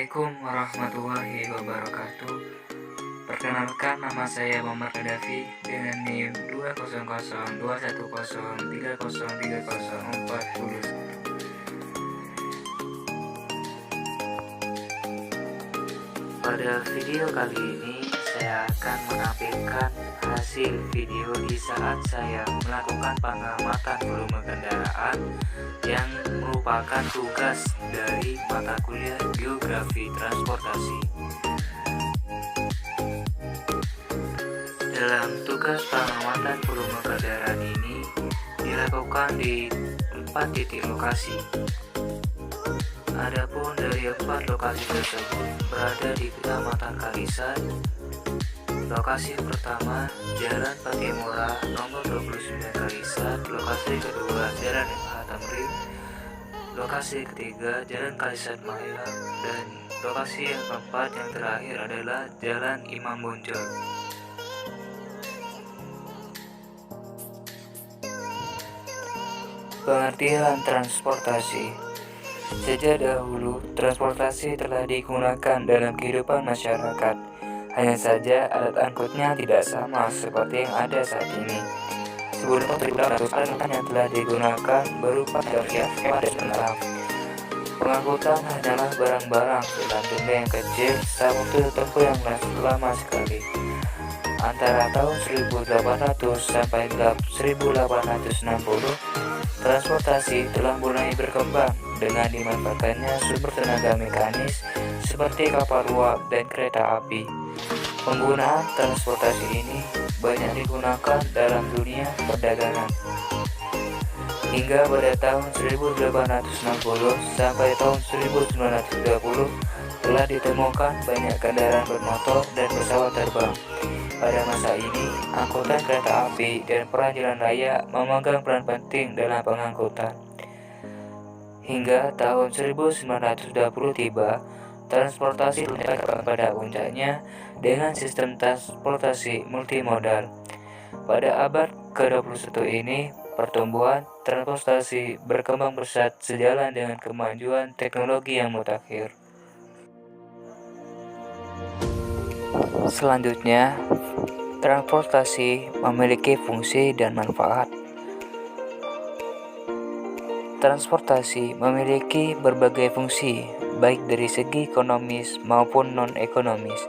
Assalamualaikum warahmatullahi wabarakatuh. Perkenalkan, nama saya Muhammad Gaddafi dengan NIM 2002130303040. Pada video kali ini saya akan menampilkan hasil video di saat saya melakukan pengamatan volume kendaraan yang merupakan tugas dari mata kuliah Geografi Transportasi. Dalam tugas pengamatan volume kendaraan ini dilakukan di 4 titik lokasi. Adapun dari 4 lokasi tersebut berada di Kecamatan Kalisan. Lokasi pertama Jalan Patimura nomor 29 Kalisan, lokasi kedua Jalan MH Tamrin, lokasi ketiga Jalan Kalisan Maya, dan lokasi yang keempat yang terakhir adalah Jalan Imam Bonjol. Pengertian transportasi. Sejak dahulu, transportasi telah digunakan dalam kehidupan masyarakat. Hanya saja alat angkutnya tidak sama seperti yang ada saat ini. Sebelum tahun 1900, alat angkutan yang telah digunakan berupa hemat dan rendah. Pengangkutan hanyalah barang-barang dalam jumlah yang kecil saat waktu tempuh yang lama sekali. Antara tahun 1800 sampai 1860, transportasi telah mulai berkembang dengan dimanfaatkannya sumber tenaga mekanis seperti kapal uap dan kereta api. Penggunaan transportasi ini banyak digunakan dalam dunia perdagangan. Hingga pada tahun 1860 sampai tahun 1920 telah ditemukan banyak kendaraan bermotor dan pesawat terbang. Pada masa ini, angkutan kereta api dan peran jalan raya memegang peran penting dalam pengangkutan. Hingga tahun 1920 tiba, transportasi mencapai pada puncaknya dengan sistem transportasi multimodal. Pada abad ke-21 ini, pertumbuhan transportasi berkembang pesat sejalan dengan kemajuan teknologi yang mutakhir. Selanjutnya, transportasi memiliki fungsi dan manfaat. Transportasi memiliki berbagai fungsi, baik dari segi ekonomis maupun non-ekonomis.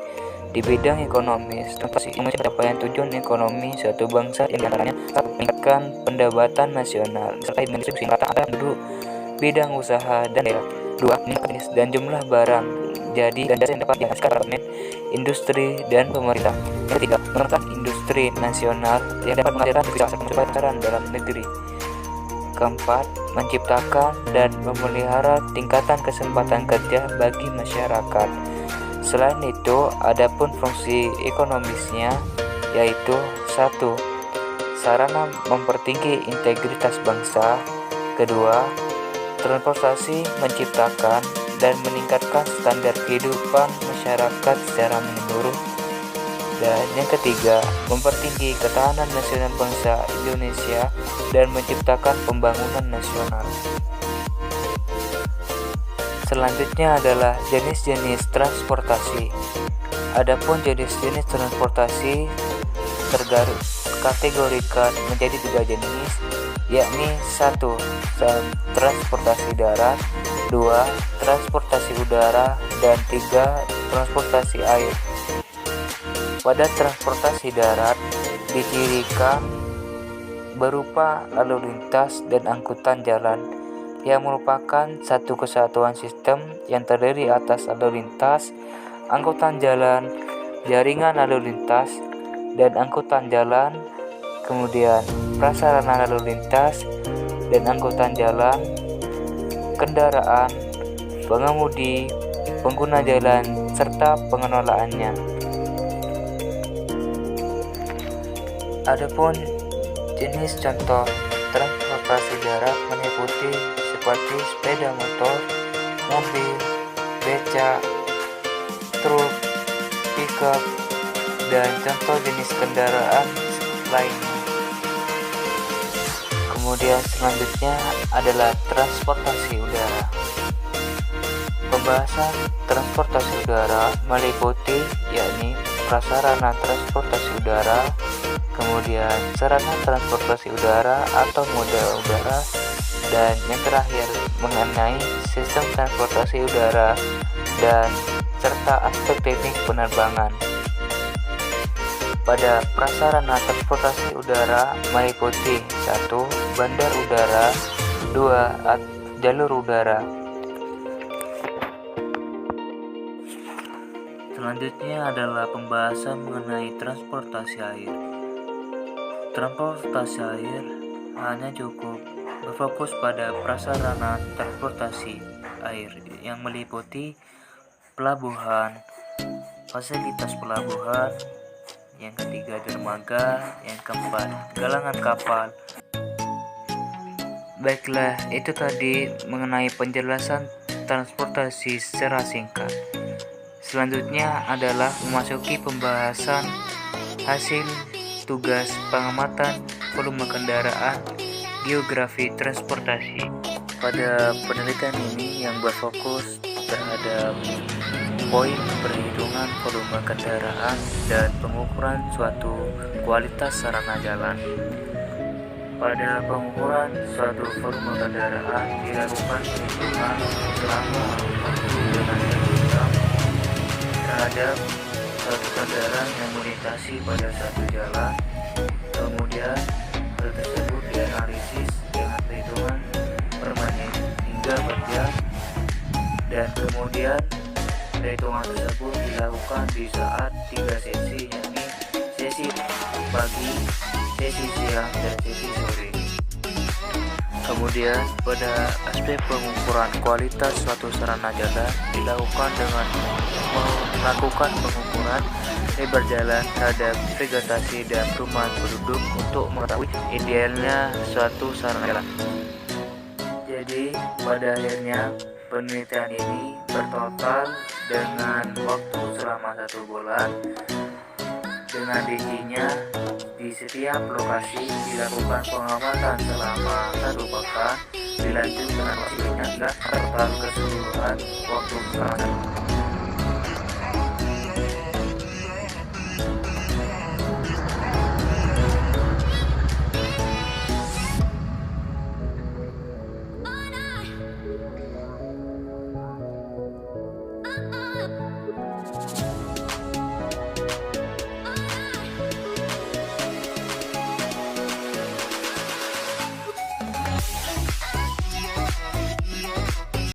Di bidang ekonomis, transportasi mencapai tujuan ekonomi suatu bangsa yang diantaranya meningkatkan pendapatan nasional serta mendistribusi rata antar penduduk. Bidang usaha dan daerah. 2. Meningkatkan jenis dan jumlah barang jadi dan jasa yang dapat dihasilkan oleh industri dan pemerintah. Yang ketiga, mengembangkan industri nasional yang dapat menghasilkan devisa pasaran dalam negeri. Keempat, menciptakan dan memelihara tingkatan kesempatan kerja bagi masyarakat. Selain itu, adapun fungsi ekonomisnya yaitu 1. Sarana mempertinggi integritas bangsa. Kedua, transportasi menciptakan dan meningkatkan standar kehidupan masyarakat secara menyeluruh. Dan yang ketiga, mempertinggi ketahanan nasional bangsa Indonesia dan menciptakan pembangunan nasional. Selanjutnya adalah jenis-jenis transportasi. Adapun jenis-jenis transportasi terkategorikan menjadi 3 jenis, yakni 1. Transportasi darat, 2. Transportasi udara, dan 3. Transportasi air. Pada transportasi darat dicirikan berupa lalu lintas dan angkutan jalan yang merupakan satu kesatuan sistem yang terdiri atas lalu lintas, angkutan jalan, jaringan lalu lintas, dan angkutan jalan, kemudian prasarana lalu lintas dan angkutan jalan, kendaraan, pengemudi, pengguna jalan, serta pengelolaannya. Adapun jenis contoh transportasi darat meliputi seperti sepeda motor, mobil, beca, truk, pickup, dan contoh jenis kendaraan lainnya. Kemudian selanjutnya adalah transportasi udara. pembahasan transportasi udara meliputi yakni prasarana transportasi udara, kemudian sarana transportasi udara atau moda udara, dan yang terakhir mengenai sistem transportasi udara dan serta aspek teknik penerbangan. Pada prasarana transportasi udara meliputi 1. Bandar udara, 2. Jalur udara. Selanjutnya adalah pembahasan mengenai transportasi air. Transportasi air hanya cukup berfokus pada prasarana transportasi air yang meliputi pelabuhan, fasilitas pelabuhan, yang ketiga dermaga, yang keempat galangan kapal. Baiklah, itu tadi mengenai penjelasan transportasi secara singkat. Selanjutnya adalah memasuki pembahasan hasil tugas pengamatan volume kendaraan geografi transportasi. Pada penelitian ini yang berfokus terhadap poin perhitungan volume kendaraan dan pengukuran suatu kualitas sarana jalan. Pada pengukuran suatu volume kendaraan dilakukan perhitungan selama dengan jam terhadap suatu kendaraan yang melintasi pada satu jalan. Kemudian hal tersebut dianalisis dengan perhitungan per menit hingga per jam, dan kemudian perhitungan tersebut dilakukan di saat 3 sesi, yakni sesi pagi, sesi siang, dan sesi sore. Kemudian pada aspek pengukuran kualitas suatu sarana jalan dilakukan dengan melakukan pengukuran lebar jalan terhadap vegetasi dan perumahan penduduk untuk mengetahui idealnya suatu sarana jalan. Jadi pada akhirnya penelitian ini bertotal dengan waktu selama 1 bulan. Dengan dijinya di setiap lokasi dilakukan pengamatan selama 1 pekan, dilanjut dengan hasilnya hingga total keseluruhan waktu selama 1 bulan.